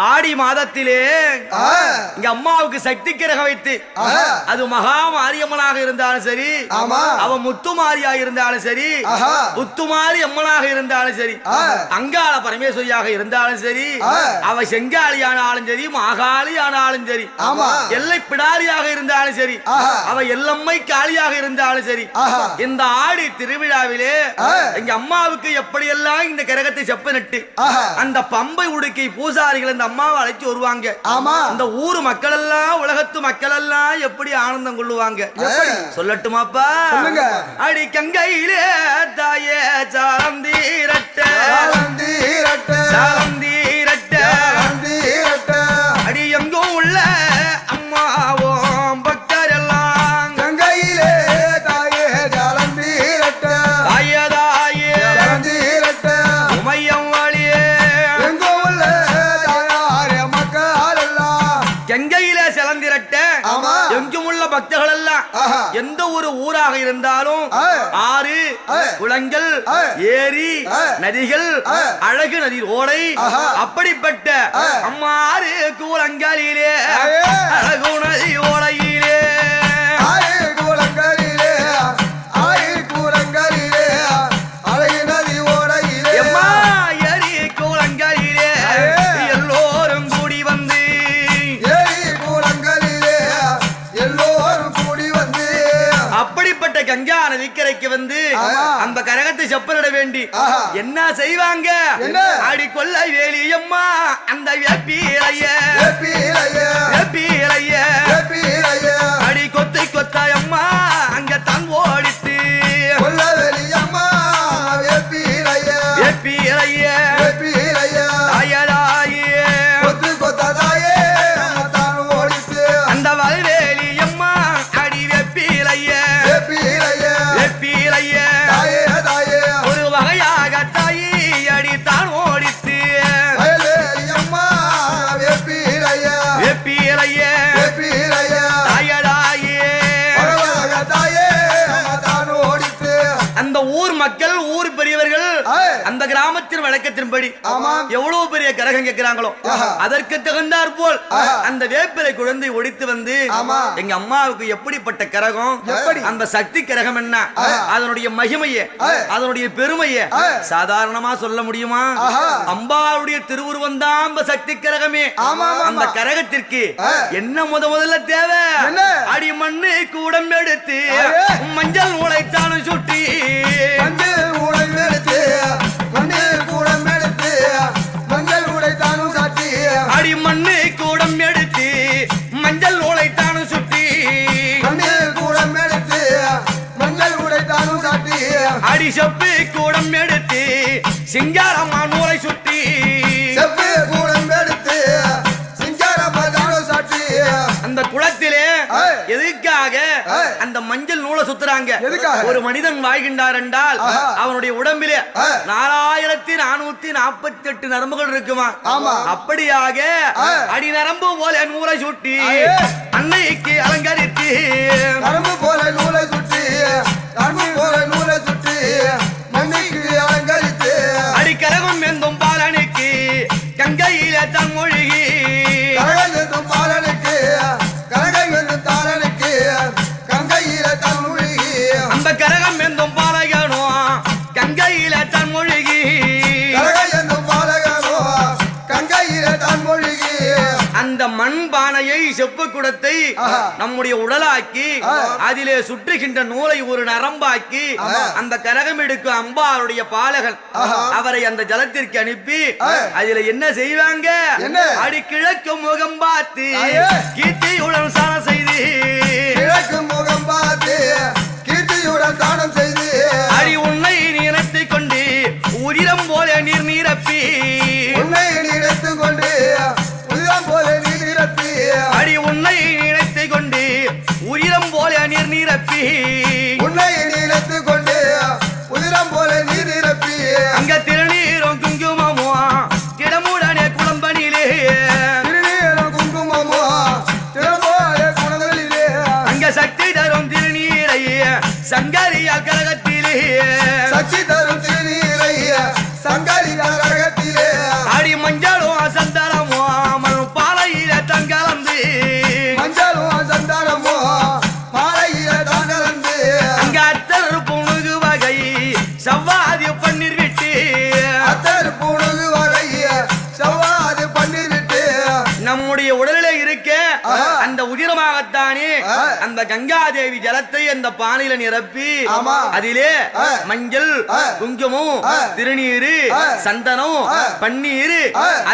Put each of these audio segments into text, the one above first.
ஆடி மாதத்திலே இங்க அம்மாவுக்கு சக்தி கிரகம் வைத்து அது மகா மாரியம்மனாக இருந்தாலும் சரி, அவ முத்துமாரியா இருந்தாலும் சரி, முத்துமாரி அம்மனாக இருந்தாலும் சரி, அங்காள பரமேஸ்வரியாக இருந்தாலும் சரி, அவ செங்காளியானாலும் சரி, மாகாளி ஆனாலும் சரி, எல்லை பிடாரியாக இருந்தாலும் சரி, அவ எல்லம்மை காளியாக இருந்தாலும் சரி, இந்த ஆடி திருவிழாவிலே எங்க அம்மாவுக்கு எப்படியெல்லாம் இந்த கிரகத்தை செப்ப நட்டு அந்த பம்பை உடுக்கை பூசாரிகள் அம்மாவை அழைச்சு வருவாங்க. அந்த ஊர் மக்கள் எல்லாம், உலகத்து மக்கள் எல்லாம் எப்படி ஆனந்தம் கொள்ளுவாங்க சொல்லட்டுமாப்பா? அடி கங்கையிலே தாயே சாலந்தீரட்ட அடி எங்கும் உள்ள அம்மாவும் பக்தர் எல்லாம் கங்கையிலே தாயே சாலந்தீரட்ட தாயே தாயே உமையம் வழியே கங்கையிலே செலந்திரட்ட எங்கும் உள்ள பக்தர்கள் எல்லாம் எந்த ஒரு ஊராக இருந்தாலும் ஆறு குளங்கள் ஏரி நதிகள் அழகு நதி ஓடை அப்படிப்பட்ட அம்மாறு கூலங்களிலே அழகு நதி ஓடையிலே கங்கா நதிக்கரைக்கு வந்து அந்த கரகத்தை செப்பனிட வேண்டி என்ன செய்வாங்க? ஆடி கொள்ளை வேலியம்மா அந்த வேப்பீரைய அடி கொத்தை கொத்தாயம்மா அங்க தான் ஓடித்து அந்த வல்வேலியம்மா அடி வெப்பீரைய ஒரு வகையாக தாயி அடித்தான் ஓடித்து அந்த ஊர் மக்கள், ஊர் பெரியவர்கள் அந்த கிராமத்தின் வழக்கத்தின்படி எவ்வளவு பெரிய கரகம் கேட்கிறாங்களோ அதற்கு தகுந்தாற் போல் அந்த வேப்பிலை குழந்தை ஒடித்து வந்து எங்க அம்மாவுக்கு எப்படிப்பட்ட கரகம், அந்த சக்தி கரகம் என்ன, அதனுடைய மகிமையை, அதனுடைய பெருமையை சாதாரணமா சொல்ல முடியுமா? அம்பாவுடைய திருவுருவம் தான் சக்தி கரகமே. அந்த கரகத்திற்கு என்ன முதல்ல தேவை? அடி மண்ணு கூடம் எடுத்து மஞ்சள் உழைத்தாலும் சுட்டி அடி மண்ணு கூடம் எடுத்து மஞ்சள் உழைத்தானும் சுட்டி அடி செப்பு கூடம் எடுத்து சிங்காரம்மா நூலை சுட்டி அந்த குளத்திலே எதுக்காக அந்த மஞ்சள் நூலை சுத்துறாங்க? ஒரு மனிதன் வாழ்கின்றார் என்றால் அவனுடைய உடம்பிலே 4448 நரம்புகள் இருக்குமா? அப்படியாக அடி நரம்பு போல நூலை சுட்டி அன்னைக்கு அலங்கரித்து நரம்பு போல நூலை சுட்டி அடி கரகம் எந்தும் பாலனுக்கு கங்கையில தன் மொழிகி அந்த கரகம் எந்தும் பாலகனும் கங்கையில தன் மொழிகி அந்த மண்பானையை செப்பு குடத்தை நம்முடைய உடலாக்கி அதிலே சுற்றுகின்ற நூலை ஒரு நரம்பாக்கி அந்த கரகம் எடுக்கும் அம்பாளுடைய பாலகன் அவரை அந்த ஜலத்திற்கு அனுப்பி அதில என்ன செய்வாங்க? அடி கிழக்கு முகம் பார்த்து கீர்த்தியுடன் சாணம் செய்து அடி உன்னை நினைத்துக் கொண்டு உதிரம் போல நீர் நிரப்பி அடி உன்னை நினைத்துக் கொண்டு உதிரம் போல நீர் நிரப்பி அங்க திருநீரும் குங்குமமும் கிடமுடனே குளம்பனிலே அங்க சக்தி தரும் திருநீரை சங்கரியா கரகத்திலே அந்த உதிரமாகத்தானே அந்த கங்காதேவி ஜலத்தை அந்த பானையில நிரப்பி அதிலே மஞ்சள் குங்குமம் திருநீரு சந்தனம் பன்னீர்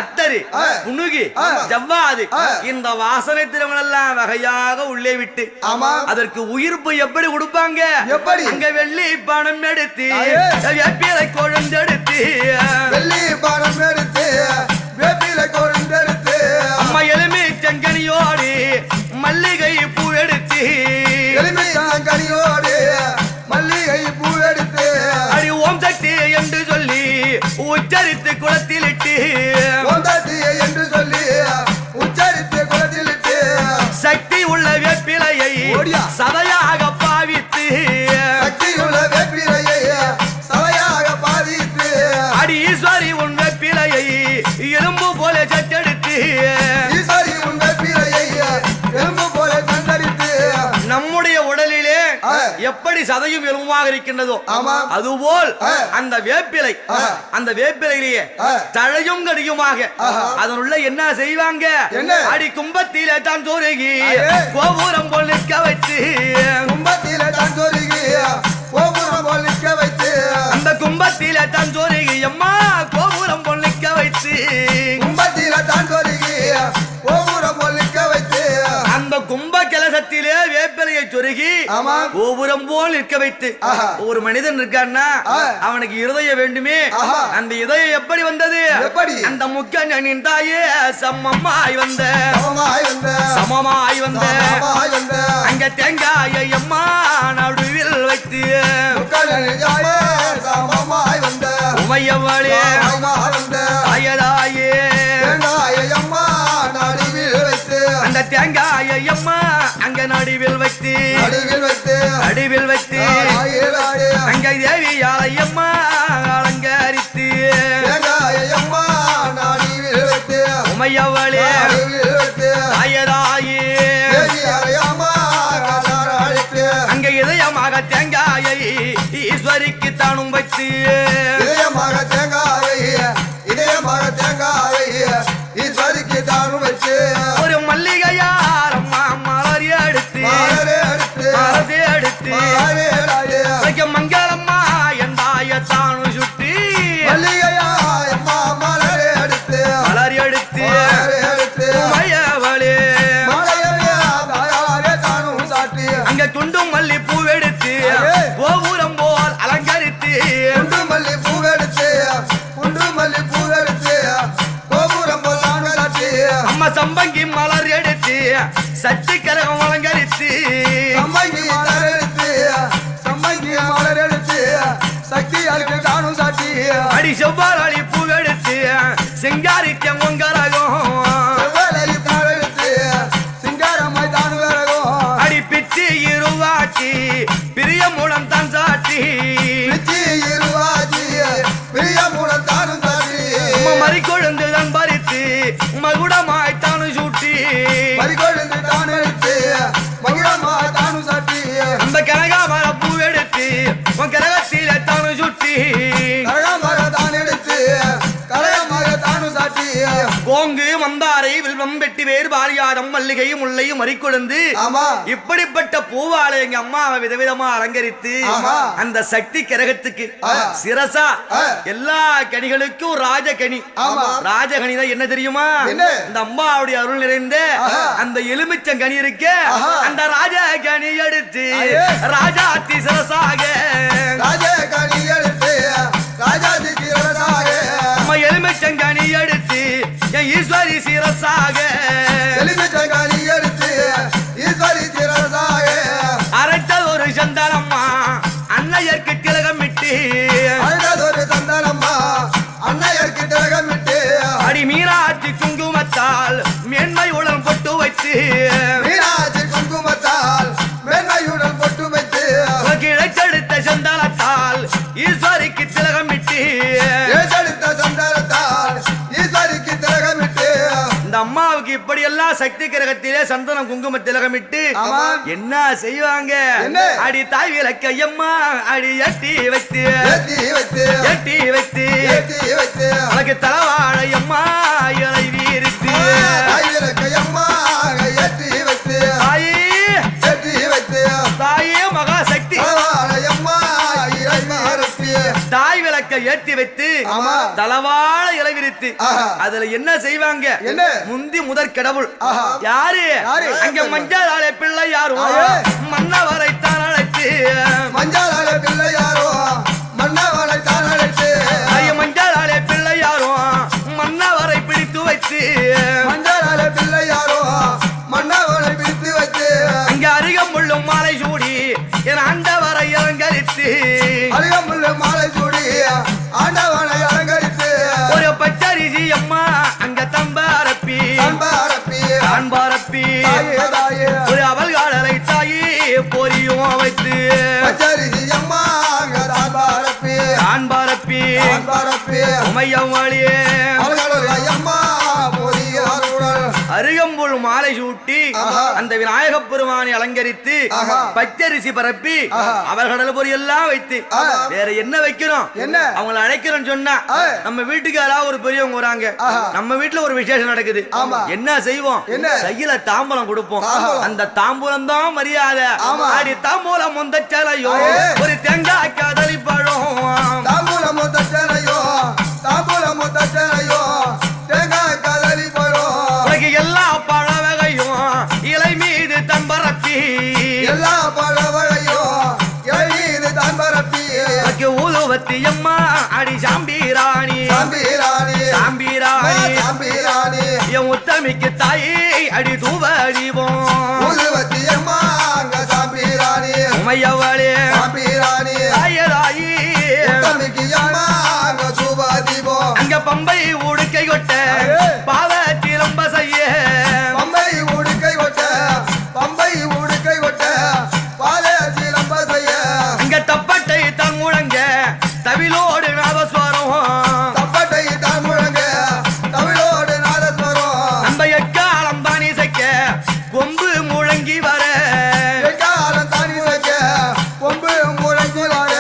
அத்தரு புனுகி ஜவ்வாது இந்த வாசனை திரவங்களெல்லாம் வகையாக உள்ளே விட்டு அதற்கு உயிர்ப்பு எப்படி கொடுப்பாங்க அங்க வெள்ளி பணம் எடுத்து வேப்பிலை கொழுந்தெடுத்து வெள்ளி பணம் எடுத்து வேப்பிலை கொழுந்தெடுத்து அம்மா எலுமி செங்கனியோடு மல்லிகை பூ எடுத்து எலுமி செங்கனியோடு மல்லிகை பூ எடுத்து அடி ஓம் சக்தி என்று சொல்லி உச்சரித்து குளத்தில் இட்டு ஓம் சக்தி என்று சொல்லி உச்சரித்து குளத்தில் இட்டு சக்தி உள்ள வேப்பிலையை சதையாக பாவித்து சக்தி உள்ள வேப்பிலையை சதையாக பாவித்து அடி ஈஸ்வரி உன் வேப்பிலையை எலும்பு போல சட்டெடுத்து ஈஸ்வரி உன் வேப்பிலையை எலும்பு போல சட்டெடுத்து நம்முடைய உடலிலே எப்படி சதையும் எலும்புமாக இருக்கின்றதோ அதுபோல் அந்த வேப்பிலையிலேயே தழையும் கடியுமாக அதனுள்ள என்ன செய்வாங்க அடி கும்பத்திலே தான் சொருகி கோபுரம் போல் நிற்க வைத்து கும்பத்திலே தான் சொருகி கோபுரம் போல் நிற்க வைத்து அந்த கும்பத்திலே தான் சொருகி அம்மா கோபுரம் போல் நிற்க வைத்து கும்பத்திலே தான் சொருகி கோபுரம் போல் நிற்க வைத்து அந்த கும்ப கலசத்திலே வேப்பிலையை சொருகி கோபுரம் போல் நிற்க வைத்து ஒரு மனிதன் இருக்கான்னா அவனுக்கு இருதயம் வேண்டுமே அந்த இதயம் எப்படி வந்தது அந்த முக்கனின் தாயே சமமாய் வந்த அங்க தேங்காயை அம்மா நடுவில் வைத்து உமையவளே தாயதாயே அந்த தேங்காயை அம்மா அங்க நடுவில் வைத்து அங்க தேவியாலை அம்மா அலங்கரித்து உமையவளே தாயதாயே அங்க இதயமாக தேங்காயை ஈஸ்வரிக்கு தானும் வைத்து ஒரு மல்லிகையார் அம்மா மலர் எடுத்து மங்களம்மா எந்தாய தானு சுட்டி மலர் எடுத்து மயவளே அங்க குண்டு மல்லி பூ எடுத்து கோபுரம் போல் அலங்கரித்து அம்மா சம்பங்கி மலர் எடுத்து சட்டி கரகம் அலங்கரித்து அடி செவ்வாழி பூ எடுத்து சிங்காரிக்க உங்கரகம் அடி பிச்சு இருவாட்டி பிரிய மூலம் தான் சாட்டி மறிக்கொழுந்து தான் பறித்து மகுடமாய் தானு சூட்டி அந்த கனகாமர பூ எடுத்து உன் கரகத்தில தானு சுட்டி கோங்கு மந்தாரை வில்வம் வெட்டி வேறு பாரியாதம் மல்லிகையும் முல்லையும் மறிக்கொழுந்து இப்படிப்பட்ட பூவாலை எங்க அம்மாவை விதவிதமா அலங்கரித்து அந்த சக்தி கிரகத்துக்கு சிரசா எல்லா கனிகளுக்கும் ராஜகனி ராஜகனி என்ன தெரியுமா இந்த அம்மாவுடைய அருள் நிறைந்த அந்த எலுமிச்சங்கனி இருக்க அந்த ராஜகனி எடுத்து ராஜாத்தி சிரசாக எலுமிச்சங்கனி எடுத்து ஈஸ்வரி சிரசாக அரைத்தது ஒரு சந்தனம்மா அன்னையர்க்கு திலகமிட்டு அடி மீனாட்சி குங்குமத்தால் மேன்மை உடல் பொட்டு வைத்து கிழக்கெடுத்த சந்தனத்தால் ஈஸ்வரிக்கு திலகமிட்டு இந்த அம்மாவுக்கு இப்படி எல்லாம் சக்தி கிரகத்திலே சந்தனம் குங்கும திலகமிட்டு என்ன செய்வாங்க அடி தாய் விளக்கையம்மா அடி எட்டி வைத்து உனக்கு தலவாழையம்மா இலை வீரித்து ஏத்தி வைத்து ஆமா. தலவாழ இலை விரித்து அதுல என்ன செய்வாங்க? என்ன? முந்தி முதற் கடவுள் ஆஹா. யாரு? யாரு? அங்க மஞ்சளாலே பிள்ளை யாரும் மன்னவரை தான் அழைத்து மஞ்சாலே பிள்ளை யாரோ மன்னவனை தான் அழைத்து மஞ்சளாலே பிள்ளை யாரும் மன்னவரை பிடித்து வைத்து மஞ்சாலே பிள்ளை யாரோ மன்னவனை பிடித்து வைத்து அங்க அருகம்புள்ளும் மாலை சூடி என் ஆண்டவரை அலங்கரித்து அருகம்புல்ல மாலை சூடி ஆண்டவனை அலங்கரித்து ஒரு பச்சரிசி அம்மா அங்க தம்பாரப்பி அன்பாரப்பி அன்பாரப்பி தாயே தாயே ஒரு அவல்காடலை தாயி பொரியும் வைத்து பச்சரிசி அம்மா அன்பாரப்பி அன்பாரப்பி அன்பாரப்பி உமையம் வழியே அவர்களுடைய அம்மா பொரிய அருள் அருகம்புல் மாலை சூட்டி ஆஹா. அந்த விநாயகப் பெருமானை அலங்கரித்து ஆஹா. பச்சரிசி பரப்பி ஆஹா. அவர்கள் பொறி எல்லாம் வைத்து ஆஹா. வேற என்ன வைக்கிறோம்? என்ன? அவங்களை அழைக்கிறோம் சொன்னா ஆஹா. நம்ம வீட்டுக்கு யாராவது ஒரு பெரியவங்க வராங்க, ஆஹா. நம்ம வீட்டுல ஒரு விசேஷம் நடக்குது, ஆமா. என்ன செய்வோம்? என்ன? கையில தாம்பூலம் கொடுப்போம். தாம்பூலம். அந்த தாம்பூலம் தான் மரியாதை. ஆமா. அடி தாம்பூலம் முந்த சேலையோ ஆயே. ஒரு தேங்காய் கதலி பழம் தாம்பூலம் தச்சனையோ தாம்பூலம் தச்சனையோ தேங்காய் கதலி பழம் உனக்கு எல்லா பழ வகையும் இலை மீது தம்பரப்பி எல்லா பழவழையோ எழுதி தான் பரப்பி உனக்கு ஊதுவத்தி அம்மா அடி சாம்பீராணி சாம்பிராணி சாம்பீராணி சாம்பிராணி என் உத்தமிக்கு தாயி அடி தூவ அடிவோம் ஊதுவத்தி அம்மா அங்க சாம்பிராணி உமையவளே சாம்பிராணி தாயதாயி உத்தமிக்கு அம்மா அங்க சுபாதிபம் அங்க பம்பை உடுக்கை கொட்ட பாவ சிலம்ப செய்ய பம்பை உடுக்கை கொட்ட பம்பை உடுக்கை கொட்ட பாலே சிலம்ப செய்ய அங்க தப்பட்டை தான் முழங்க தவிலோடு நாதஸ்வரம் தப்பட்டை தான் முழங்க தமிழோடு நாதஸ்வரம் நம்ம எக்காலம் தான் இசைக்க கொம்பு முழங்கி வர எக்காலம் தானி வைக்க கொம்பு முழங்கி வாழ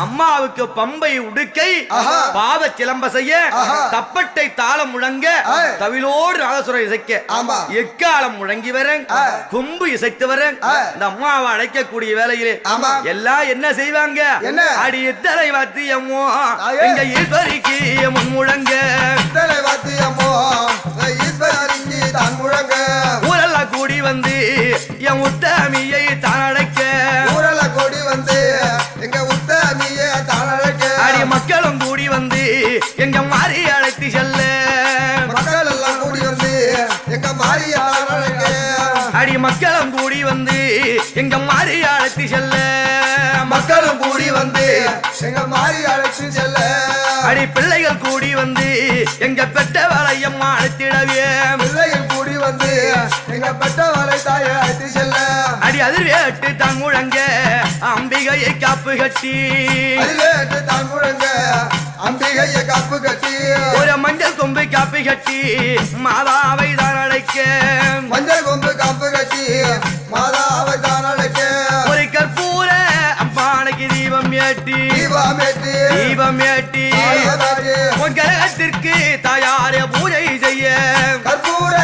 அம்மாவுக்கு பம்பை உடுக்கை ஆஹா. பாத சிலம்ப செய்ய ஆஹா. தப்பட்டை தாளம் முழங்க ஆய். தவிலோடு நாதசுரம் இசைக்க ஆமா. எக்காலம் முழங்கி வர ஆய். கொம்பு இசைத்து வர ஆய். இந்த அம்மாவை அழைக்கக்கூடிய வேலையிலே ஆமா. எல்லாம் என்ன செய்வாங்க? என்ன? அடி எத்தனை வாத்தியமோ ஆயே. எங்க ஈஸ்வரிக்கு முன் முழங்க தலை வாத்தியமோ ஈஸ்வரிக்கு தான் முழங்க ஊரெல்லாம் கூடி வந்து என் உத்தமியை தான் அழைக்க ஊரல கொடி வந்து எங்க உத்தமியே தான் அழைக்க அடி மக்களும் கூடி வந்து எங்க மாறி அழைத்து செல்ல மக்கள் எல்லாம் கூடி வந்து எங்க மாரியார் அழைக்க அடி மக்களும் கூடி வந்து எங்க மாறி அழைத்து செல்ல மக்களும் கூடி வந்து எங்க மாறி அழைத்து செல்ல அடி பிள்ளைகள் கூடி வந்து எங்க பெற்ற வளையம்மா அழைத்திடவே பிள்ளைகள் கூடி வந்து எங்க பெற்றவரை தாயை அழைத்து செல்ல அடி அதிர்வேட்டு தான் முழங்க அம்பிகையை காப்பு கட்டி அதிலேட்டு தான் முழங்க அம்பிகையை காப்பு கட்டி ஒரு மஞ்சள் கொம்பு காப்பு கட்டி மாதாவை தான் அழைக்க மஞ்சள் கொம்பு காப்பு கட்டி மாதாவை தான் அழைக்க ஒரு கற்பூர அம்பானைக்கு தீபம் ஏட்டி தீபமேற்றி தீபம் ஏட்டி தாயே உன் கிரகத்திற்கு தாயார பூஜை செய்ய கற்பூர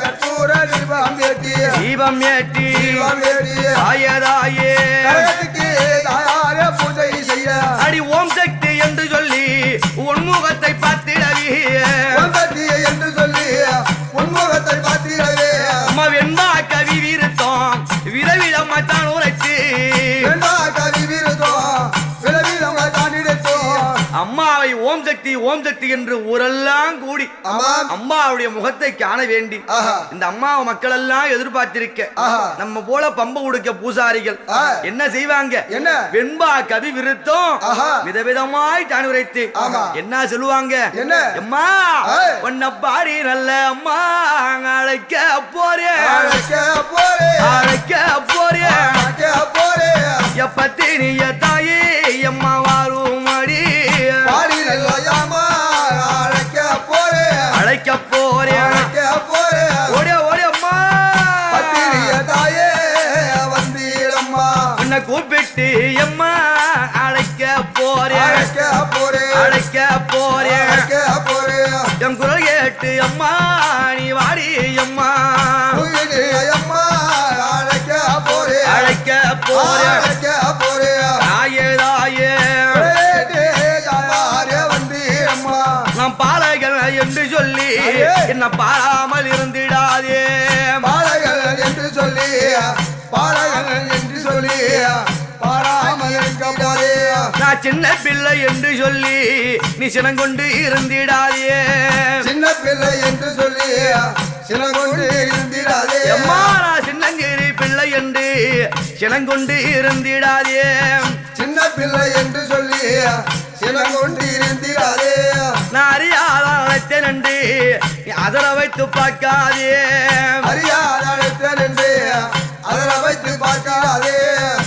கற்பூர தீபம் ஏற்றி தீபம் ஏற்றி தீபமேற்றி தாயதாயே கரகத்துக்கு தாயார பூஜை செய்ய அடி ஓம் சக்தி என்று சொல்லி உன்முகத்தை பார்த்திடவி ஒன்பத்திய என்று சொல்லி உன்முகத்தை பார்த்திடவே அம்மா வெண்பா கவி விருத்தம் விதவிதமா தான் உரைத்து வெண்பா கவி விருதம் விளவிதம் தாண்டிடத்தோம் அம்மாவை ஓம் சக்தி என்று ஊரெல்லாம் கூடி ஆமாம் அம்மாவுடைய முகத்தை காண வேண்டி ஆஹா. இந்த அம்மாவை மக்கள் எல்லாம் எதிர்பார்த்திருக்க ஆஹா. நம்ம போல பம்ப உடுக்க பூசாரிகள் ஆ. என்ன செய்வாங்க? என்ன? வெண்பா கவி விருத்தம் ஆஹா. விதவிதமாய் தான் உரைத்து ஆமா. என்ன சொல்லுவாங்க? என்ன? அம்மா ஏய். உன்னை பாடி நல்ல அம்மா அழைக்க போறேன் அழைக்க போறே அழைக்க போறேன் அழைக்க போறே எப்பத்தி நீய தாயே அம்மா வாரும் அடி பாடி நல்லையாமா அழைக்க போறே அழைக்க போறேன் அழைக்க போறே ஓடிய ஓடிய அம்மா பத்திரிய தாயே வந்தீரம்மா உன்னை கூப்பிட்டு அம்மா அழைக்க போறேன் அழைக்க போறே அழைக்க போறேன் அழைக்க போறே என் குரல் கேட்டு அம்மா நீ வாடி அம்மா அம்மா அழைக்க போறே அழைக்க போறேன் அழைக்க போறே தாயே தாயே தாயாரே என்ன பாராமல் இருந்திடாதே. பாலகன் என்று சொல்லி பாலகன் என்று சொல்லி பாராமல் இருக்க போதே. நான் சின்ன பிள்ளை என்று சொல்லி நீ சினங்கொண்டு இருந்திடாதே. சின்ன பிள்ளை என்று சொல்லி சினங்கொண்டு இருந்திடாதே. அம்மா நான் சின்னஞ்சிறு பிள்ளை என்று சினங்கொண்டு இருந்திடாதே. சின்ன பிள்ளை என்று சொல்லி சினங்கொண்டு இருந்திடாதே. நான் அறியாத அழைத்தேன் என்று நீ அதர வைத்து பார்க்காதே. அறியாத அழைத்தேன் என்று அதனை வைத்து பார்க்காதே.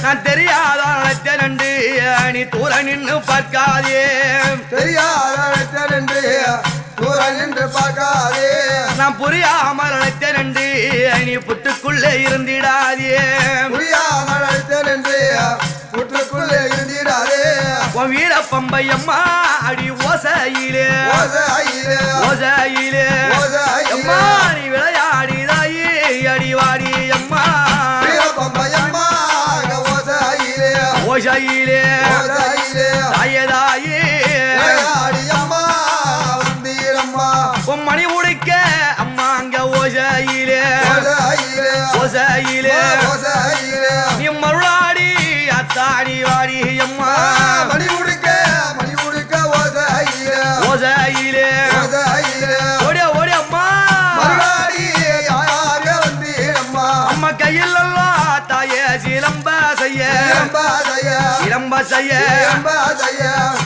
நான் தெரியாத அழைத்தேன் என்று நீ தூர நின்று பார்க்காதே. தெரியாத அழைத்தேன் என்று தூர நின்று பார்க்காதே. நான் புரியாமல் அழைத்தேன் என்று நீ புட்டுக்குள்ளே இருந்திடாதே. புரியாத அழைத்தேன் என்று புற்றுக்குள்ளே இருந்திடாதே. உன் வீர பம்பை அம்மா அடி ஓசையிலே ஓசையிலே ஓசையிலே ஓசையிலே. அம்மா நீ விளையாடிதாயி அடிவாடி அம்மா வீரபம்பையம்மா ஓசையிலே ஓசையிலே ஓசையிலே. தாயதாயி விளையாடியம்மா வந்தீரம்மா உன் மணி உடைக்க அம்மா அங்க ஓசையிலே ஓசையிலே ஓசையிலே ஓசையிலே. நீ மருளாடி அத்தாடி வாடி அம்மா மணி உடுக்க ஓசையிலே ஓசையிலே ஓசையிலே. ஓடி ஓடி அம்மா மறுநாடி யாரே வந்தீரம்மா அம்மா கையில் எல்லாம் தாயே சிலம்ப செய்ய சிலம்பாதைய சிலம்ப செய்ய சிலம்பாதைய.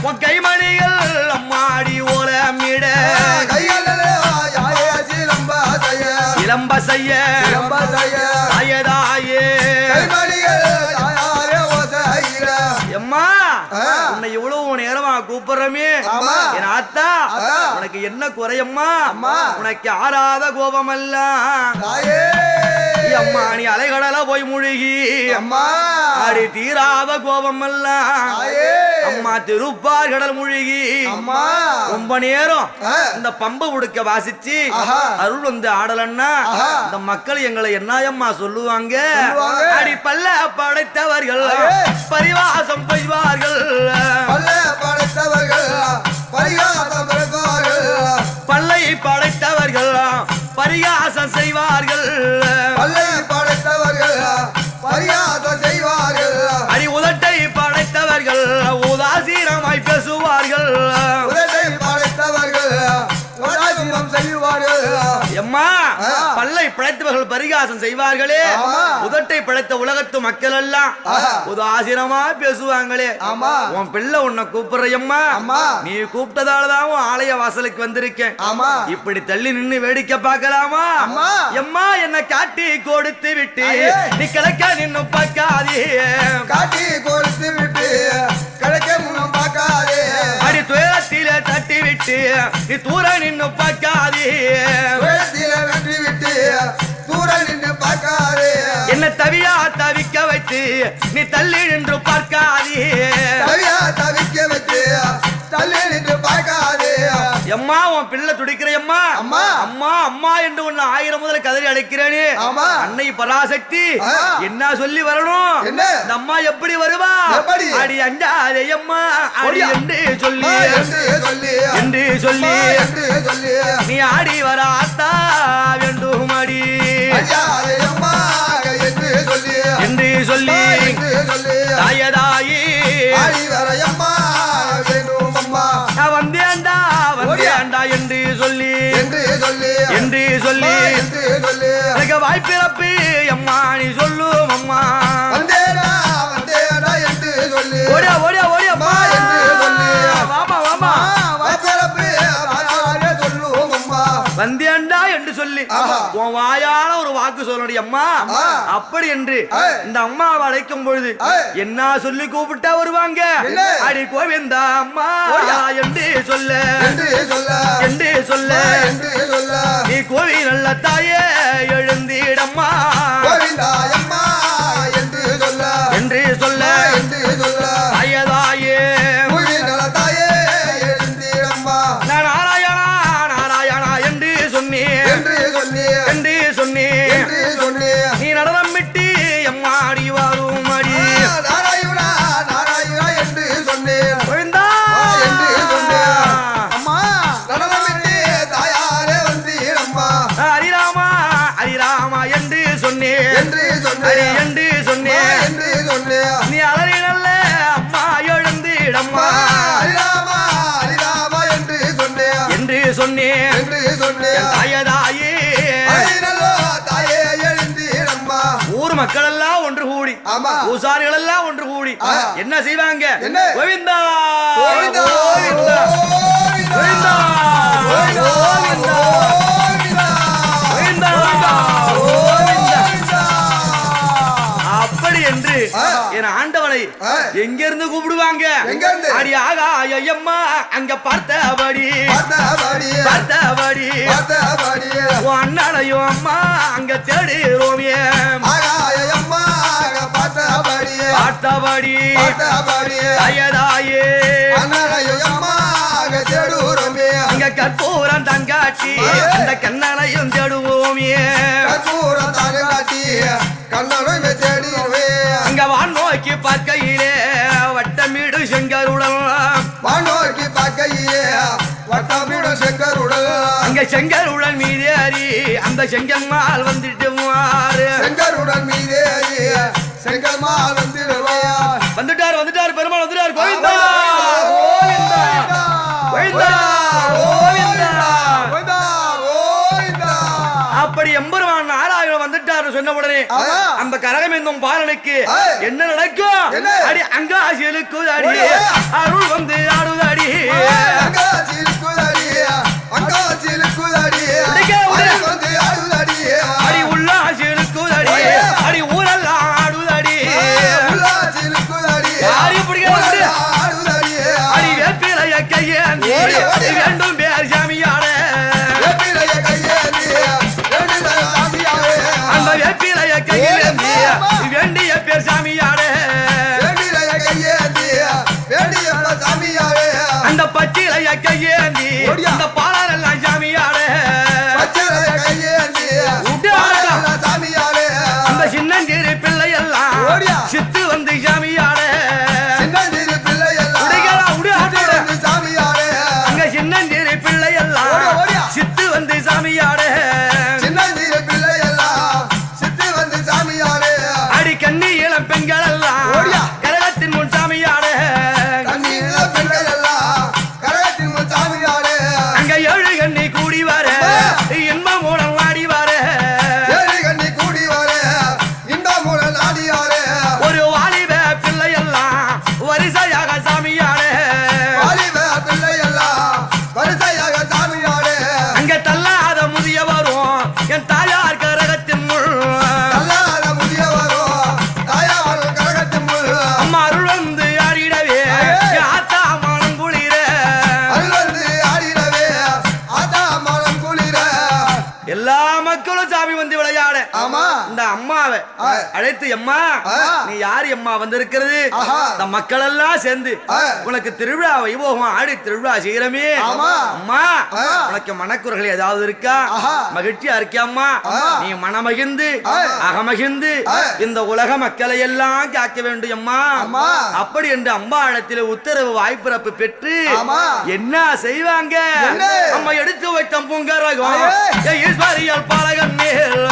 உன் கைமணிகள் அம்மாடி ஓலமிட கைகளிலே யாரே சிலம்பாதைய சிலம்ப செய்ய சிலம்பாதைய. தாயதாயே கைமணிகள் யாரே ஓசையிலே. அம்மா ஆ. உன்னை இவ்வளவு நேரமா கூப்பிடுறமே ஆமா. என் ஆத்தா ஆத்தா. உனக்கு என்ன குறையம்மா அம்மா. உனக்கு ஆறாத கோபமெல்லாம் தாயே அம்மா நீ அலைகடல போய் முழுகி அம்மா அடி தீராத கோபமெல்லாம் தாயே அம்மா திருப்பார் கடல் முழுகி அம்மா ரொம்ப நேரம் ஆ. இந்த பம்பை உடுக்க வாசிச்சு ஆஹா. அருள் வந்து ஆடலன்னா ஆஹா. இந்த மக்கள் எங்களை என்னயம்மா சொல்லுவாங்க சொல்லுவாங்க. அடி பல்ல படைத்தவர்கள் ஐயே. பரிவாசம் பெய்வார்கள் பல்ல படைத்தவர்கள் பரிகாசம் பெறுவார்கள். பல்லை படைத்தவர்கள் பரிகாசம் செய்வார்கள் பல்லை படைத்தவர்கள் பரிகாசம் செய்வார்கள். அடி உதட்டை படைத்தவர்கள் உதாசீனமாய் பேசுவார்கள் உதட்டை படைத்தவர்கள் உதாசீனம் செய்வார்கள். எம்மா ஆ. பல்லை படைத்தவர்கள் பரிகாசம் செய்வார்களே ஆமா. உதட்டை படைத்த உலகத்து மக்கள் எல்லாம் ஆஹா. உதாசீனமா பேசுவாங்களே ஆமா. உன் பிள்ளை உன்னை கூப்பிடுறையம்மா அம்மா. நீ கூப்பிட்டதாலதான் உன் ஆலய வாசலுக்கு வந்திருக்கேன் ஆமா. இப்படி தள்ளி நின்னு வேடிக்கை பார்க்கலாமா அம்மா. எம்மா என்ன காட்டி கொடுத்து விட்டு ஐயே. நீ கிழக்க நின்னு பார்க்காதே காட்டி கொடுத்து விட்டு கிடைக்க முன்னம் பார்க்காதே. அடி துயரத்திலே தட்டி விட்டு நீ தூர நின்னு பார்க்காதே உயரத்தில வெற்றி விட்டு தூர நின்று பார்க்காதே. என்ன தவியா தவிக்க வைத்து நீ தள்ளி நின்று பார்க்காதே தவியா தவிக்க வச்சு தள்ளி நின்று பார்க்காதே. எம்மா உன் பிள்ளை துடிக்கிறையம்மா அம்மா. அம்மா அம்மா என்று உன்னை 1000 முதல் கதறி அழைக்கிறேனே ஆமா. அன்னை பராசக்தி ஆ. என்ன சொல்லி வரணும் என்ன? இந்த அம்மா எப்படி வருவா எப்படி? அடி அஞ்சாதே அம்மா அடி ஓடியா. என்று சொல்லி என்று சொல்லி என்று சொல்லி என்று சொல்லி நீ ஆடி வர ஆத்தா வேண்டும் அடி ஐயாரே அம்மா என்று சொல்லி என்று சொல்லி என்று சொல்லி தாயதாயி ஆடி வர அம்மா வேணும் அம்மா நான் வந்தேன்டா வந்தேன்டா என்று சொல்லி என்று சொல்லி என்று சொல்லி என்று சொல்லி எனக்கு வாய்ப்பிறப்பு அம்மா நீ சொல்லும் அம்மா வந்தேடா என்று சொல்லி ஓடியா ஓடியா ஓடியா அம்மா என்று சொல்லி வாமா வாமா வாய்ப்பிறப்பு வாயாரே சொல்லுவோம் அம்மா வந்தேன்டா என்று சொல்லி ஆஹா. உன் வாயால ஒரு வாக்கு சொல்லடி அம்மா அம்மா. அப்படி என்று ஏய். இந்த அம்மாவை அழைக்கும் பொழுது ஏய். என்ன சொல்லி கூப்பிட்டா வருவாங்க என்ன? அடி கோவிந்தா அம்மா ஓடியா. என்று சொல்ல என்று சொல்ல என்று சொல்ல என்று சொல்ல நீ கோவி நல்ல தாயே எழுந்திடம்மா கோவிந்தா அம்மா என்று சொல்ல என்று சொல்ல என்று சொல்ல தாயதாயே கோவிந்தா தாயே எழுந்திரம்மா நான் நாராயணா நாராயணா என்று சொன்னேன் என்று சொல்லி என்று சொன்னேன் என்று சொல்லி நீ நடனம் விட்டு எம்மாடி வரும் அடி நாராயணா நாராயணா என்று சொன்னேன் கோவிந்தா என்று சொன்னேன். அம்மா நடனமிட்டு தாயாரே மக்கள் எல்லாம் ஒன்று கூடி ஆமா. பூசாரிகள் எல்லாம் ஒன்று கூடி என்ன செய்வாங்க? என்ன? கோவிந்தா கோவிந்தா கோவிந்தா கோவிந்தா கோவிந்தா கோவிந்தா கோவிந்தா அப்படி என்று என் ஆண்டவனை எங்க இருந்து கூப்பிடுவாங்க? அடி ஆகா ஐயம்மா அங்க பார்த்தபடி பார்த்தபடி அண்ணனையும் அம்மா அங்க தேடுறோமே பார்த்தபடி தாயே அங்க கற்பூரம் தங்காட்டி அந்த கண்ணனையும் தேடுவோமே அங்க வான் நோக்கி பார்க்கையிலே வட்டமீடு செங்கருடன் அங்க செங்கருடன் மீதேறி அந்த செங்கம்மாள் வந்துட்டு வந்துட்டார் வந்துட்டார் பெருமாள் வந்துட்டார். கோவிந்தா கோவிந்தா கோவிந்தா அப்படி எம்பெருமான் நாராயணன் வந்துட்டார் சொன்ன உடனே அந்த கரகம் என்னும் பாலனுக்கு என்ன நடக்கும்? அடி அங்காசிலுக்கு அடி அருள் வந்து ஆடுதடி அடி உள்ளாசிலுக்கு அடி அடி ஊரெல்லாம் ஆடுதடி அடி வேப்பிலைய கையேந்தி வேண்டும் பேர் சாமியாட அந்த வேப்பிலைய கையேந்தி வேண்டிய பேர் சாமியாட அந்த பச்சிலைய கையேந்தி அந்த பாலரெல்லாம் சாமியாட அந்த சின்னஞ்சிறு பிள்ளை எல்லாம் சித்து வந்து சாமியாட அங்க சின்னஞ்சிறு பிள்ளை எல்லாம் சித்து வந்து சாமியாட அடி கண்ணி இளம் பெண்கள் எல்லாம் கரகத்தின் முன் சாமியாட அங்க ஏழு கண்ணி கூடி வர இன்பம் மூலம் வாடி வர ஒரு வாலிப பிள்ளை எல்லாம் வரிசையாக சாமியாட அங்க தள்ளாத முதிய வரும் என் தாயார் கரகத்தின் முள் அம்மா அருள் வந்து ஆடிடவே ஆத்தா மனம் குளிர எல்லா மக்களும் சாமி வந்து விளையாட இந்த அம்மாவை அழைத்து அம்மா நீ யாரு அம்மா வந்திருக்கிறது? இந்த மக்கள் எல்லாம் சேர்ந்து உனக்கு திருவிழா வைபோகம் ஆடி திருவிழா செய்யறமே அம்மா உனக்கு மனக்குறைகள் ஏதாவது இருக்கா? மகிழ்ச்சியா இருக்கியாம்மா? நீ மனமகிழ்ந்து அகமகிழ்ந்து இந்த உலக மக்களை எல்லாம் காக்க வேண்டும் அம்மா அப்படி என்று அம்மா இடத்திலே உத்தரவு வாய்ப்பிறப்பு பெற்று என்ன செய்வாங்க? அம்மா எடுத்து வைத்த பூங்கரகம் ஈஸ்வரியல் பாலகன் மேல்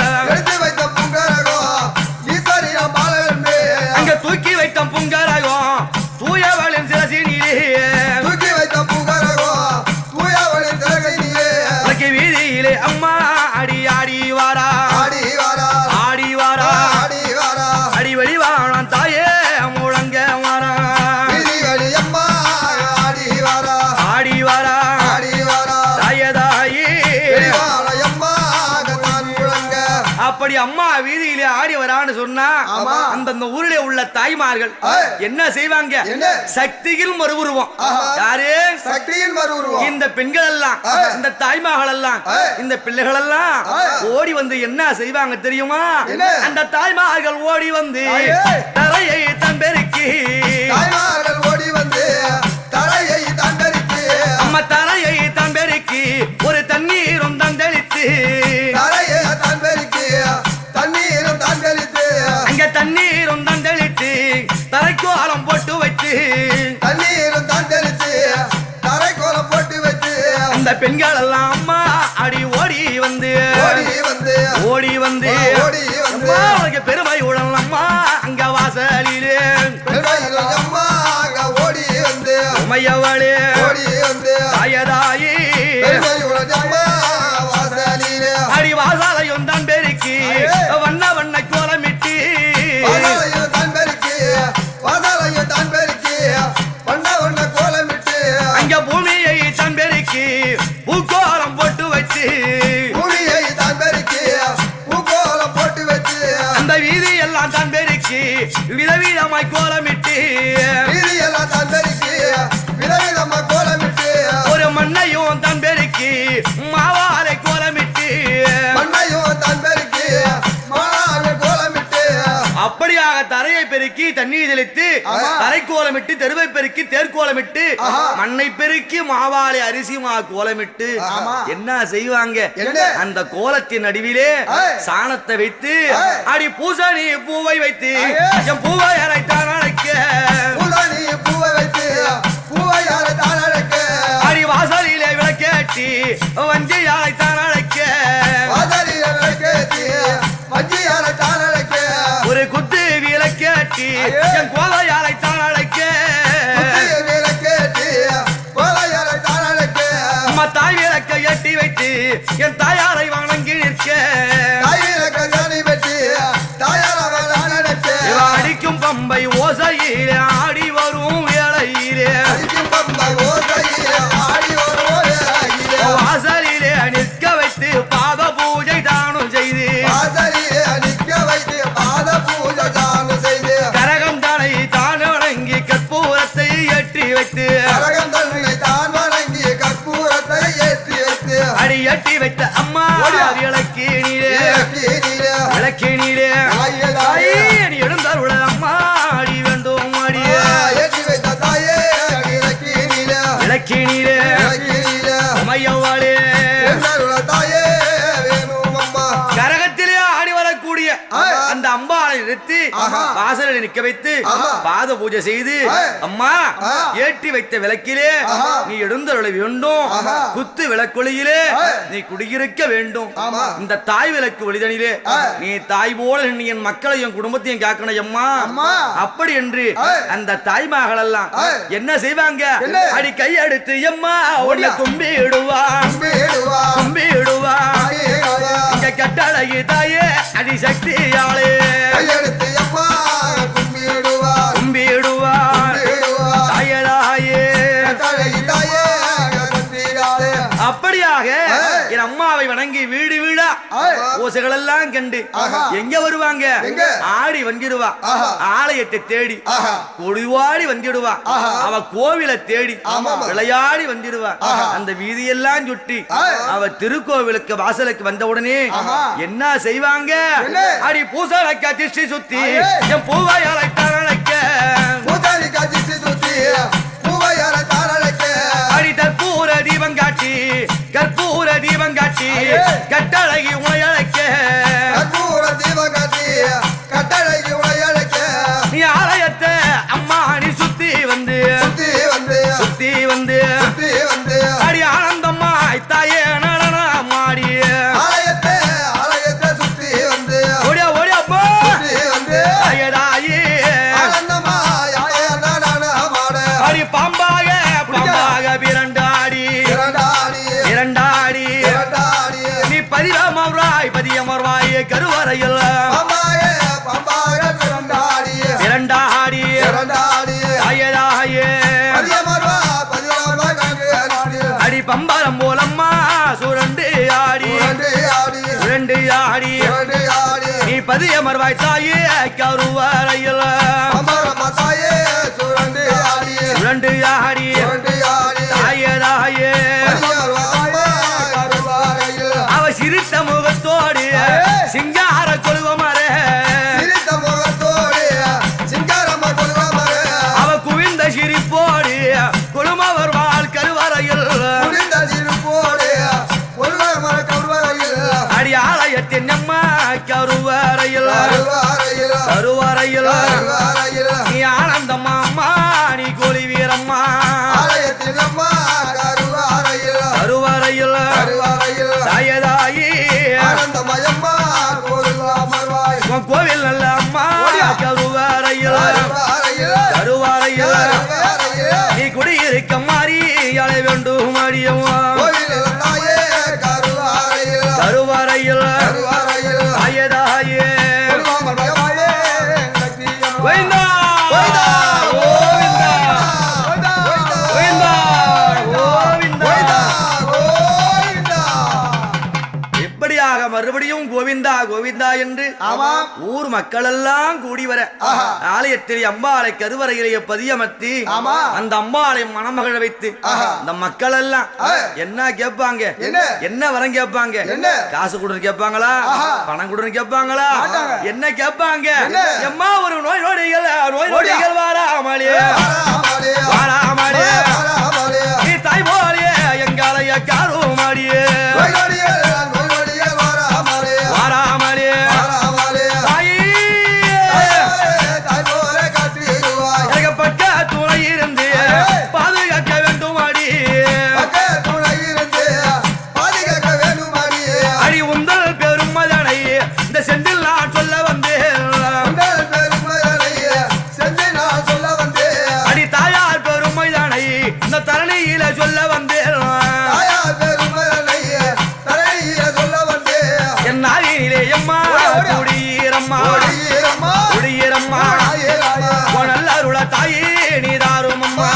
அங்க தூக்கி வைத்த பூங்கரகம் தூயவளின் சிரசினிலே வீதியிலே அம்மா அடி ஆடி வாரா ஆடி வாரா அடி வெளிவாழம் தாயே முழங்க வாரா ஆடி வாரா தாயதாயே அப்படி அம்மா வீதியிலே ஆடி வரான்னு சொன்னா அந்த ஊரிலே உள்ள தாய்மார்கள் என்ன செய்வாங்க? சக்தியில் மறுவுருவம். யாரு? சக்தியின் மறுவுருவம். இந்த பெண்கள் எல்லாம் இந்த தாய்மார்கள் எல்லாம் இந்த பிள்ளைகள் எல்லாம் ஓடி வந்து என்ன செய்வாங்க தெரியுமா? அந்த தாய்மார்கள் ஓடி வந்து தரையை தம்பெருக்கி ஓடி வந்து தரையை தம்பெருக்கி அம்மா தரையை தம்பெருக்கி ஒரு தண்ணீரும் தந்தளித்து அங்க தண்ணீரும் தந்தளித்து தரைக்கோலம் போட்டு வச்சு அந்த பெண்கள் எல்லாம் அம்மா அடி ஓடி வந்து அவளுக்கு பெருமை உடல் அம்மா அங்க வாசலிலே உமையவளே தாயதாயி அடி வாசலையும் தான் பெருக்கி வண்ண வண்ண கோலமிட்டு பெருக்கி விதவிதமாய் கோலமிட்டு வீதியெல்லாம் தான் பெருக்கி விதவிதமா கோலமிட்டு ஒரு மண்ணையும் தான் பெருக்கி மாவாலை கோலமிட்டு மண்ணையும் தான் பெருக்கி மாலை கோலமிட்டு அப்படியாக தரையை பெருக்கி தண்ணீர் தெளித்து தரை கோலமிட்டு தெருவை பெருக்கி தேர்கோலமிட்டு மண்ணை பெருக்கி மாவாலை அரிசி மா கோலமிட்டு என்ன செய்வாங்க அந்த கோலத்தின் நடுவிலே சாணத்தை வைத்து அடி பூசணி பூவை வைத்து என் பூவை அரைத்தான் அழைக்க பூசணி பூவை வைத்து பூவை அரைத்தான் அழைக்க அடி வாசலிலே விளக்கேற்றி வஞ்சி அழைத்தான் அழைக்க வாசலிலே விளக்கேற்றி வஞ்சி அரைத்தான் அழைக்க ஒரு குத்து விளக்கேற்றி என் கோவை அழைத்தான் அழைக்க விளக்கேற்றி கோவை அரைத்தான் அழைக்க அம்மா தாய் விளக்கை எட்டி வைத்து என் தாயாரை வணங்கி நிற்க அடிக்கும் பம்பை ஓசையிலே ஆடி வரும் வேளையிலே வாசலிலே நிற்க வைத்து பாத பூஜை தானும் செய்து கரகம் தனை தான் வணங்கி கற்பூரத்தை ஏற்றி வைத்து அடி ஏற்றி வைத்த அம்மா விளக்கினீரே விளக்கினீரே நீ எழுந்தருள அம்மா அடி வேண்டும் அடியே விளக்கினீரே மையவாளே கரகத்திலே ஆடி வரக்கூடிய அந்த அம்பாளை நிறுத்தி வாசலில் நிற்க வைத்து பாத பூஜை செய்து அம்மா ஏற்றி வைத்த விளக்கிலே நீ எழுந்தருள வேண்டும் குத்து விளக்கொளியிலே நீ குடியிருக்க வேண்டும் இந்த தாய் விளக்கு ஒளிதனிலே நீ தாய் போல நீ என் மக்களையும் குடும்பத்தையும் காக்கணும் அம்மா அப்படி என்று அந்த தாய்மார்கள் எல்லாம் என்ன செய்வாங்க அடி கையெடுத்து எம்மா உன்னை கும்பிடுவா கும்பிடுவா இங்க கட்டழகி தாயே அடி சக்தியாளே கும்பிடுவா தாயலாயே அப்படியாக என் அம்மாவை வணங்கி வீடு வீடா ஓசைகள் எல்லாம் கண்டு எங்க வருவாங்க ஆடி வந்துடுவா ஆலயத்தை தேடி கொடிவாடி வந்துடுவா அவ கோவிலை தேடி விளையாடி வந்துடுவா அந்த வீதியெல்லாம் சுட்டி அவ திருக்கோவிலுக்கு வாசலுக்கு வந்த உடனே என்ன செய்வாங்க அடி பூசலைக்கா திஷ்டி சுத்தி என் பூவாய் அழைத்தார் அழைக்க அடி கற்பூர தீபம் காட்டி கற்பூர தீபம் காட்டி கட்டழகி உனை அழைக்க நீ ஆலயத்தை அம்மா நீ சுத்தி வந்து சுத்தி வந்து அடி ஆனந்தம்மா தாயே நடனம் ஆடி ஓடியா ஓடியா போ தாயே அடி பாம்பாக பாம்பாக பிரண்டாடி இரண்டாடி நீ பதியமர்வாய் கருவறையில் இரண்டாடி தாயே அடி பம்பரம் போலம்மா சுரண்டு ஆடி நீ பதியமர்வாய் தாயே கருவறையில் சுரண்டு ஆடி தாயே அவ சிரித்த முகத்தோடு சிங்கார கொழுவமரே அவ குவிந்த சிரிப்போடு கொழுமவர் வாழ் கருவறையில் அடி ஆலயத்தின் அம்மா கருவறையில் நீ ஆனந்தம்மா அம்மா நீ கோழி வீரம்மா கருவறையில் தாயதாயி கோவில் நல்ல அம்மா கருவறையில் நீ குடியிருக்க மாறி அழை வேண்டும் அடியம்மா கருவறையில் தாயதாயே கோவிந்தா கோவிந்தா கோவிந்தா இப்படியாக மறுபடியும் கோவிந்தா கோவிந்தா என்று ஆமாம். ஊர் மக்கள் எல்லாம் கூடி வர ஆலயத்தில் அம்பாளை கருவறையிலேயே பதியமர்த்தி அந்த அம்பாளை மணமகள் வைத்து அந்த மக்கள் எல்லாம் என்ன கேட்பாங்க, என்ன வரம் கேட்பாங்க, காசு கொடுன்னு கேட்பாங்களா, பணம் கொடுன்னு கேட்பாங்களா, என்ன கேட்பாங்க? எம்மா ஒரு நோய் நொடிகள் வாராமலே வாராமலே நீ தாய் போலியே எங்காலைய காருமாடியே வாராமலே பக்க துணை இருந்து பாதுகாக்க வேண்டும் அடி உந்தல் பெருமதனை இந்த செந்தில் நான் சொல்ல வந்தேன் அடி தாயார் பெருமைதனை இந்த தரணியில சொல்ல வந்தேன் என் நாளிலே எம்மா குடியீரம்மா குடியீரம்மா நல்லருள தாயே நீதாரும் அம்மா